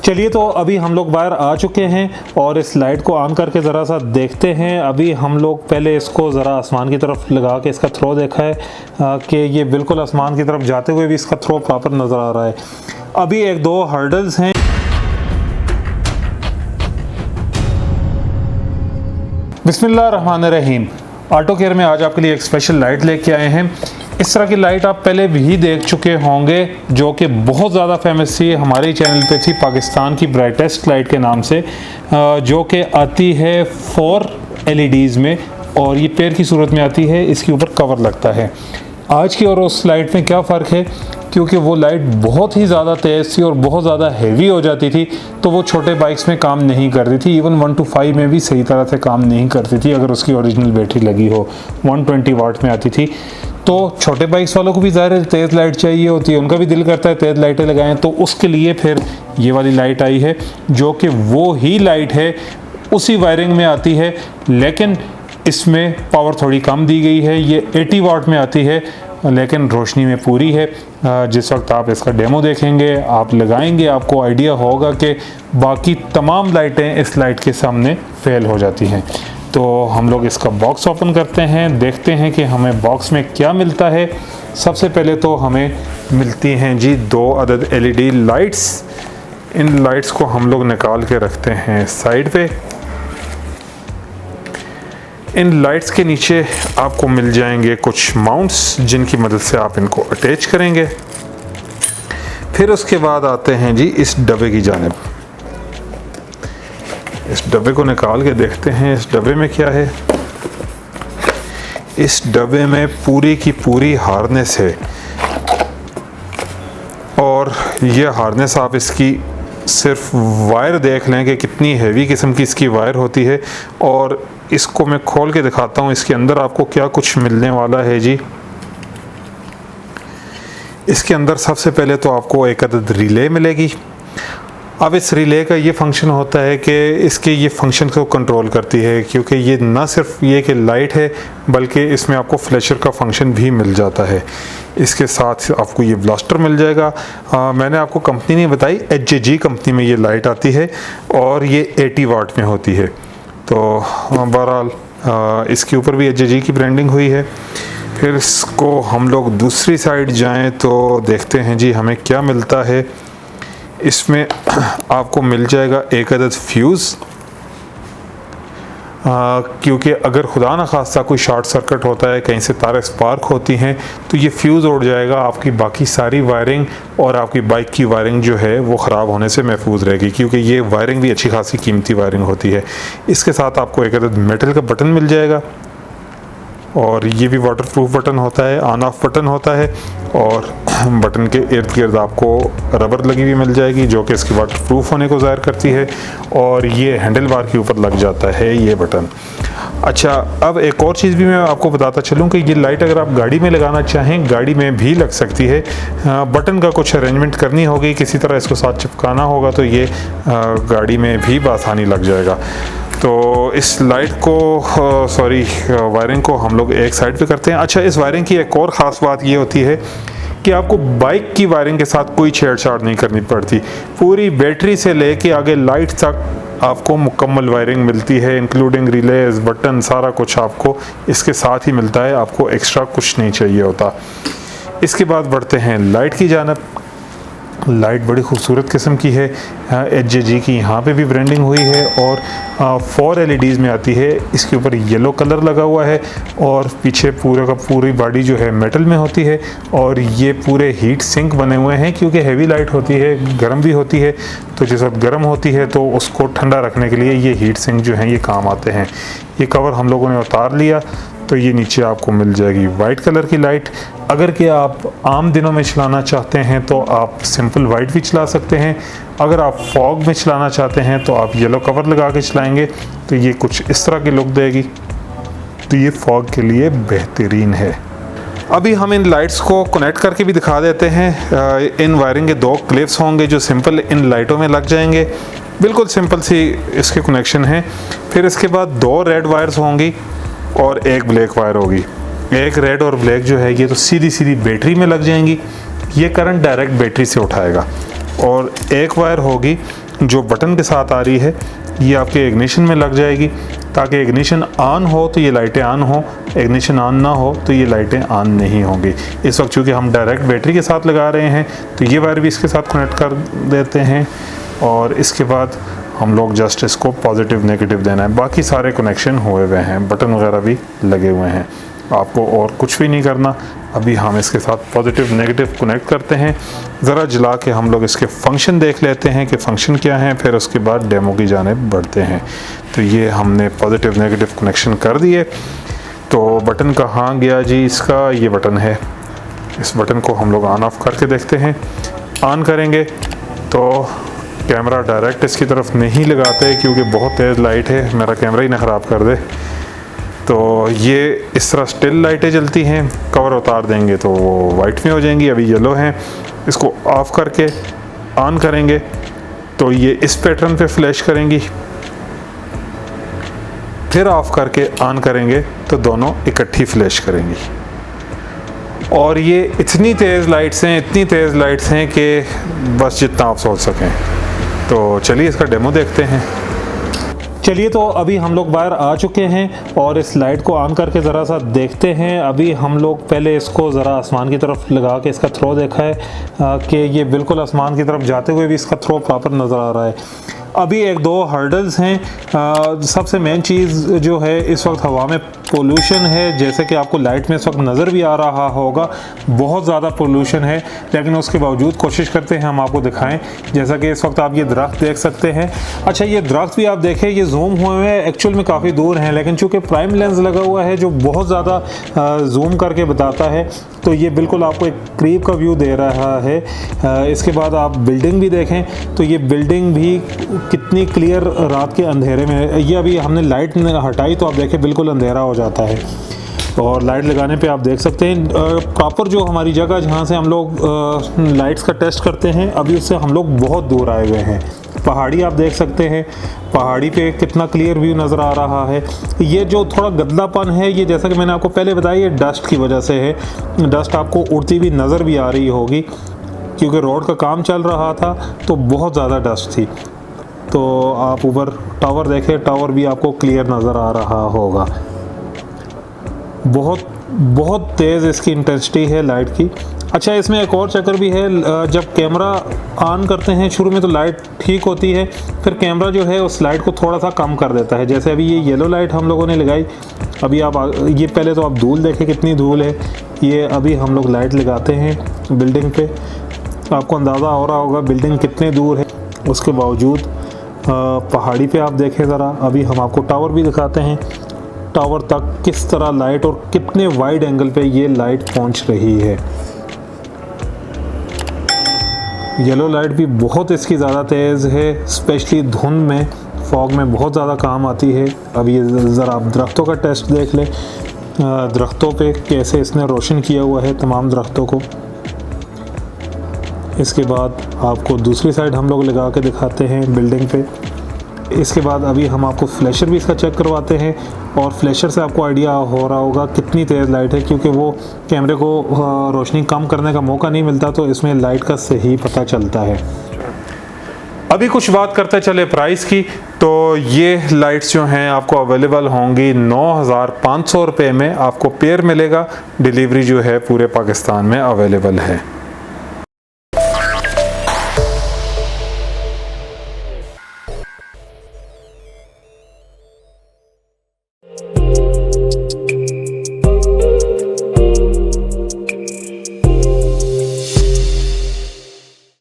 चलिए, तो अभी हम लोग बाहर आ चुके हैं और इस लाइट को ऑन करके ज़रा सा देखते हैं। अभी हम लोग पहले इसको ज़रा आसमान की तरफ लगा के इसका थ्रो देखा है कि ये बिल्कुल आसमान की तरफ जाते हुए भी इसका थ्रो प्रॉपर नज़र आ रहा है। अभी एक दो हर्डल्स हैं। बिस्मिल्लाहिर्रहमानिर्रहीम। ऑटो केयर में आज आपके लिए एक स्पेशल लाइट लेके आए हैं। इस तरह की लाइट आप पहले भी देख चुके होंगे, जो कि बहुत ज़्यादा फेमस थी, हमारे चैनल पे थी, पाकिस्तान की ब्राइटेस्ट लाइट के नाम से, जो कि आती है 4 LEDs में और ये पेयर की सूरत में आती है, इसके ऊपर कवर लगता है। आज की और उस लाइट में क्या फ़र्क है, क्योंकि वो लाइट बहुत ही ज़्यादा तेज़ थी और बहुत ज़्यादा हैवी हो जाती थी, तो वो छोटे बाइक्स में काम नहीं करती थी। इवन 1 to 5 में भी सही तरह से काम नहीं करती थी अगर उसकी ओरिजिनल बैटरी लगी हो। 120 वाट में आती थी। तो छोटे बाइक्स वालों को भी ज़ाहिर तेज़ लाइट चाहिए होती है, उनका भी दिल करता है तेज़ लाइटें लगाएं, तो उसके लिए फिर ये वाली लाइट आई है, जो कि वो ही लाइट है, उसी वायरिंग में आती है, लेकिन इसमें पावर थोड़ी कम दी गई है। ये 80 वाट में आती है, लेकिन रोशनी में पूरी है। जिस वक्त आप इसका डेमो देखेंगे, आप लगाएंगे, आपको आइडिया होगा कि बाकी तमाम लाइटें इस लाइट के सामने फेल हो जाती हैं। तो हम लोग इसका बॉक्स ओपन करते हैं, देखते हैं कि हमें बॉक्स में क्या मिलता है। सबसे पहले तो हमें मिलती हैं जी 2 अदद LED लाइट्स। इन लाइट्स को हम लोग निकाल के रखते हैं साइड पे। इन लाइट्स के नीचे आपको मिल जाएंगे कुछ माउंट्स, जिनकी मदद से आप इनको अटैच करेंगे। फिर उसके बाद आते हैं जी इस डब्बे की जानिब। इस डब्बे को निकाल के देखते हैं इस डब्बे में क्या है। इस डब्बे में पूरी की पूरी हार्नेस है, और ये हार्नेस आप इसकी सिर्फ वायर देख लें कि कितनी हैवी किस्म की इसकी वायर होती है। और इसको मैं खोल के दिखाता हूँ इसके अंदर आपको क्या कुछ मिलने वाला है जी। इसके अंदर सबसे पहले तो आपको एक अदद रिले मिलेगी। अब इस रिले का ये फंक्शन होता है कि इसके ये फंक्शन को कंट्रोल करती है, क्योंकि ये ना सिर्फ ये कि लाइट है, बल्कि इसमें आपको फ्लैशर का फंक्शन भी मिल जाता है। इसके साथ आपको ये ब्लास्टर मिल जाएगा। मैंने आपको कंपनी नहीं बताई, HJG कंपनी में ये लाइट आती है और ये 80 वाट में होती है। तो बहरहाल इसके ऊपर भी HJG की ब्रांडिंग हुई है। फिर इसको हम लोग दूसरी साइड जाएं तो देखते हैं जी हमें क्या मिलता है। इसमें आपको मिल जाएगा एक अदद फ्यूज़, क्योंकि अगर खुदा न खास्ता कोई शॉर्ट सर्किट होता है, कहीं से तारें स्पार्क होती हैं, तो ये फ्यूज़ उड़ जाएगा। आपकी बाकी सारी वायरिंग और आपकी बाइक की वायरिंग जो है वो ख़राब होने से महफूज रहेगी, क्योंकि ये वायरिंग भी अच्छी खासी कीमती वायरिंग होती है। इसके साथ आपको एक अदद मेटल का बटन मिल जाएगा, और ये भी वाटरप्रूफ बटन होता है, ऑन ऑफ बटन होता है, और बटन के इर्द गिर्द आपको रबर लगी हुई मिल जाएगी, जो कि इसकी वाटरप्रूफ होने को ज़ाहिर करती है। और ये हैंडल बार के ऊपर लग जाता है ये बटन। अच्छा, अब एक और चीज़ भी मैं आपको बताता चलूँ कि ये लाइट अगर आप गाड़ी में लगाना चाहें, गाड़ी में भी लग सकती है। बटन का कुछ अरेंजमेंट करनी होगी, किसी तरह इसको साथ चिपकाना होगा, तो ये गाड़ी में भी बआसानी लग जाएगा। तो इस लाइट को वायरिंग को हम लोग एक साइड पे करते हैं। अच्छा, इस वायरिंग की एक और ख़ास बात ये होती है कि आपको बाइक की वायरिंग के साथ कोई छेड़छाड़ नहीं करनी पड़ती। पूरी बैटरी से लेके आगे लाइट तक आपको मुकम्मल वायरिंग मिलती है, इंक्लूडिंग रिलेज, बटन, सारा कुछ आपको इसके साथ ही मिलता है। आपको एक्स्ट्रा कुछ नहीं चाहिए होता। इसके बाद बढ़ते हैं लाइट की जानिब। लाइट बड़ी खूबसूरत किस्म की है, HJG की यहाँ पे भी ब्रांडिंग हुई है, और 4 LEDs में आती है। इसके ऊपर येलो कलर लगा हुआ है, और पीछे पूरे का पूरी बॉडी जो है मेटल में होती है, और ये पूरे हीट सिंक बने हुए हैं, क्योंकि हैवी लाइट होती है, गर्म भी होती है, तो जिस वक्त गर्म होती है तो उसको ठंडा रखने के लिए ये हीट सिंक जो हैं ये काम आते हैं। ये कवर हम लोगों ने उतार लिया, तो ये नीचे आपको मिल जाएगी वाइट कलर की लाइट। अगर कि आप आम दिनों में चलाना चाहते हैं तो आप सिंपल वाइट भी चला सकते हैं। अगर आप फॉग में चलाना चाहते हैं तो आप येलो कवर लगा के चलाएंगे, तो ये कुछ इस तरह की लुक देगी। तो ये फॉग के लिए बेहतरीन है। अभी हम इन लाइट्स को कनेक्ट करके भी दिखा देते हैं। इन वायरिंग के 2 क्लिप्स होंगे जो सिंपल इन लाइटों में लग जाएंगे। बिल्कुल सिंपल सी इसके कनेक्शन है। फिर इसके बाद 2 रेड वायर्स होंगी और एक ब्लैक वायर होगी। एक रेड और ब्लैक जो है ये तो सीधी सीधी बैटरी में लग जाएंगी। ये करंट डायरेक्ट बैटरी से उठाएगा। और एक वायर होगी जो बटन के साथ आ रही है, ये आपके इग्निशन में लग जाएगी, ताकि इग्निशन ऑन हो तो ये लाइटें ऑन हो, इग्निशन ऑन ना हो तो ये लाइटें ऑन नहीं होंगी। इस वक्त चूँकि हम डायरेक्ट बैटरी के साथ लगा रहे हैं तो ये वायर भी इसके साथ कनेक्ट कर देते हैं और इसके बाद हम लोग जस्ट इसको पॉजिटिव नेगेटिव देना है। बाकी सारे कनेक्शन हुए हुए हैं, बटन वगैरह भी लगे हुए हैं, आपको और कुछ भी नहीं करना। अभी हम इसके साथ पॉजिटिव नेगेटिव कनेक्ट करते हैं। ज़रा जला के हम लोग इसके फंक्शन देख लेते हैं कि फ़ंक्शन क्या है, फिर उसके बाद डेमो की जानिब बढ़ते हैं। तो ये हमने पॉजिटिव नेगेटिव कनेक्शन कर दिए। तो बटन कहाँ गया जी इसका, ये बटन है। इस बटन को हम लोग ऑन ऑफ करके देखते हैं। ऑन करेंगे तो कैमरा डायरेक्ट इसकी तरफ नहीं लगाते क्योंकि बहुत तेज़ लाइट है, मेरा कैमरा ही ना ख़राब कर दे। तो ये इस तरह स्टिल लाइटें जलती हैं, कवर उतार देंगे तो वो वाइट में हो जाएंगी। अभी येलो हैं, इसको ऑफ़ करके ऑन करेंगे तो ये इस पैटर्न पे फ्लैश करेंगी, फिर ऑफ़ करके ऑन करेंगे तो दोनों इकट्ठी फ्लैश करेंगी। और ये इतनी तेज़ लाइट्स हैं, इतनी तेज़ लाइट्स हैं कि बस जितना आप सोच सकें। तो चलिए इसका डेमो देखते हैं। चलिए तो अभी हम लोग बाहर आ चुके हैं और इस लाइट को ऑन करके ज़रा सा देखते हैं। अभी हम लोग पहले इसको ज़रा आसमान की तरफ लगा के इसका थ्रो देखा है कि ये बिल्कुल आसमान की तरफ जाते हुए भी इसका थ्रो प्रॉपर नज़र आ रहा है। अभी एक दो हर्डल्स हैं। सबसे मेन चीज़ जो है इस वक्त हवा में पोल्यूशन है, जैसे कि आपको लाइट में इस वक्त नज़र भी आ रहा होगा, बहुत ज़्यादा पोल्यूशन है। लेकिन उसके बावजूद कोशिश करते हैं हम आपको दिखाएं। जैसा कि इस वक्त आप ये दरख्त देख सकते हैं। अच्छा, ये दरख्त भी आप देखें, ये जूम हुए हुए एक्चुअल में काफ़ी दूर हैं, लेकिन चूँकि प्राइम लेंस लगा हुआ है जो बहुत ज़्यादा जूम करके बताता है, तो ये बिल्कुल आपको एक करीब का व्यू दे रहा है। इसके बाद आप बिल्डिंग भी देखें तो ये बिल्डिंग भी कितनी क्लियर रात के अंधेरे में है। ये अभी हमने लाइट हटाई तो आप देखें बिल्कुल अंधेरा हो जाता है, और लाइट लगाने पे आप देख सकते हैं प्रॉपर जो हमारी जगह जहाँ से हम लोग लाइट्स का टेस्ट करते हैं, अभी उससे हम लोग बहुत दूर आए हुए हैं। पहाड़ी आप देख सकते हैं, पहाड़ी पे कितना क्लियर व्यू नज़र आ रहा है। ये जो थोड़ा गंदापन है, ये जैसा कि मैंने आपको पहले बताया, ये डस्ट की वजह से है। डस्ट आपको उड़ती हुई नज़र भी आ रही होगी क्योंकि रोड का काम चल रहा था तो बहुत ज़्यादा डस्ट थी। तो आप ऊपर टावर देखें, टावर भी आपको क्लियर नज़र आ रहा होगा। बहुत तेज़ इसकी इंटेंसिटी है लाइट की। अच्छा, इसमें एक और चक्कर भी है, जब कैमरा ऑन करते हैं शुरू में तो लाइट ठीक होती है, फिर कैमरा जो है उस लाइट को थोड़ा सा कम कर देता है। जैसे अभी ये येलो लाइट हम लोगों ने लगाई, अभी आप ये पहले तो आप धूल देखें कितनी धूल है। ये अभी हम लोग लाइट लगाते हैं बिल्डिंग पे, आपको अंदाज़ा हो रहा होगा बिल्डिंग कितने दूर है। उसके बावजूद पहाड़ी पे आप देखें ज़रा, अभी हम आपको टावर भी दिखाते हैं, टावर तक किस तरह लाइट और कितने वाइड एंगल पे ये लाइट पहुंच रही है। येलो लाइट भी बहुत इसकी ज़्यादा तेज़ है, स्पेशली धुंध में, फॉग में बहुत ज़्यादा काम आती है। अब ये ज़रा आप दरख्तों का टेस्ट देख लें, दरख्तों पे कैसे इसने रोशन किया हुआ है तमाम दरख्तों को। इसके बाद आपको दूसरी साइड हम लोग लगा के दिखाते हैं बिल्डिंग पे। इसके बाद अभी हम आपको फ्लैशर भी इसका चेक करवाते हैं, और फ्लैशर से आपको आइडिया हो रहा होगा कितनी तेज़ लाइट है, क्योंकि वो कैमरे को रोशनी कम करने का मौका नहीं मिलता, तो इसमें लाइट का सही पता चलता है। अभी कुछ बात करते चले प्राइस की। तो ये लाइट्स जो हैं आपको अवेलेबल होंगी 9,500 रुपये में, आपको पेयर मिलेगा। डिलीवरी जो है पूरे पाकिस्तान में अवेलेबल है।